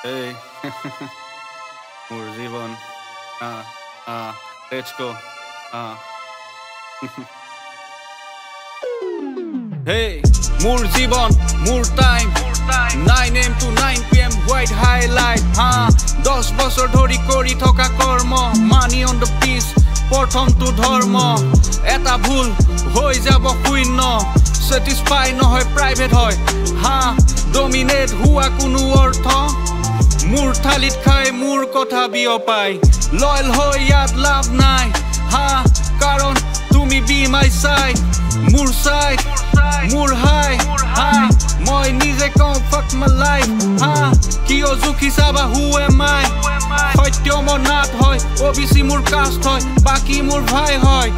Hey, মোৰ জীৱন let's go Hey, মোৰ জীৱন মোৰ time 9 AM to 9 PM white highlight 10 বছৰ ধৰি কৰি থকা কৰ্ম money on the piece প্ৰথমটো ধৰ্ম এটা ভুল হৈ যাব শূন্য satisfy নহয় private হয় dominate হোৱা কোনো অৰ্থ মোৰ থালিত খাই মোৰ কথা বিয়পাই লয়ল হৈ ইয়াত লাভ নাই কাৰণ তুমি be my side মোৰ side মোৰ হাই মই নিজে কওঁ fuck my life কিয় জুখি চাবা who am I সত্য মনাত হয় OBC মোৰ কাষ্ট হয় বাকি মোৰ ভাই হয়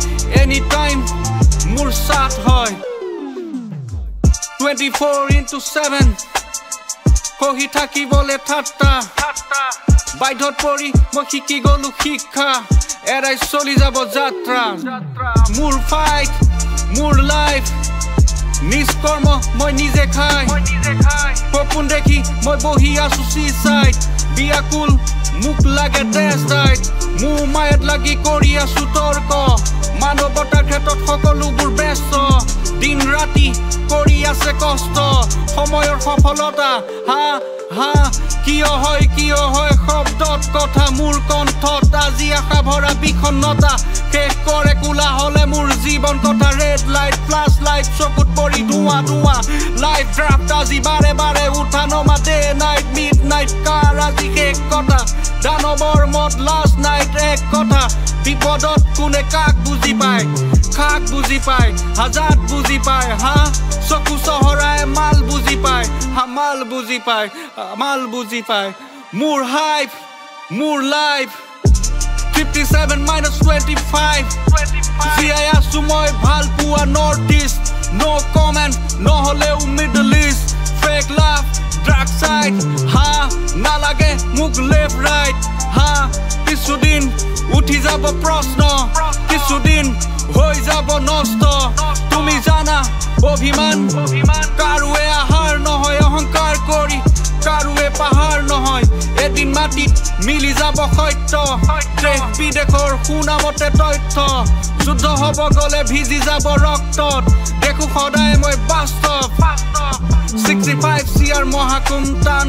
anytime মোৰ সাথ হয় 24/7 কহি থাকিবলে ঠাট্টা বাইধত পৰি মই শিকি গলো শিক্ষা এৰাই চলি যাব যাত্ৰা মোৰ ফাইট মোৰ লাইফ নিজ কৰ্ম মই নিজে খাই সপোন দেখি মই বহি আছো চিচাইড বিয়াকুল মুখ লাগে টেষ্টাইড মোৰ মায়াত লাগি কৰি আছো তৰ্ক মানৱতাৰ ক্ষেত্ৰত সকলোবোৰ ব্যস্ত দিন ৰাতি কৰি আছে কষ্ট সময়ৰ সফলতা কিয় হয় শব্দত কথা মোৰ কণ্ঠত আজি আশা ভৰা বিখন্নতা শেষ কৰে কোলা হলে মোৰ জীৱন কথা ৰেড লাইট ফ্লাছ লাইট চকুত পৰি ধোঁৱা লাইফ ড্ৰাফ্ট আজি বাৰে বাৰে উঠা নমা ডে নাইট মিড নাইট কাৰ আজি শেষ কথা দানৱৰ মত লাষ্ট নাইট এক কথা বিপদত কোনে কাক বুজি পায় খাক বুজি পায় হাজাত বুজি পায় চকু চহৰাই মাল বুজি পায় মাল বুজি পায় মাল বুজি পায় মোৰ হাইপ মোৰ লাইফ 57-25 জীয়াই আছো মই ভাল পোৱা নৰ্থ ইষ্ট নো কমেণ্ট নহলেও মিডল ইষ্ট ফেক লাভ ড্ৰাগ চাইড নালাগে মোক লেফ্ট ৰাইট কিছুদিন উঠি যাব প্ৰশ্ন কিছুদিন হৈ যাব নষ্ট তুমি জানা অভিমান কাৰোৱে আহাৰ নহয় অহংকাৰ কৰি কাৰোৱে পাহাৰ নহয় এদিন মাটিত মিলি যাব সত্য দেশ বিদেশৰ শুনামতে তথ্য যুদ্ধ হ'ব গলে ভিজি যাব ৰক্তত দেখো সদায় মই বাস্তৱ 65 CR মহাকুম টান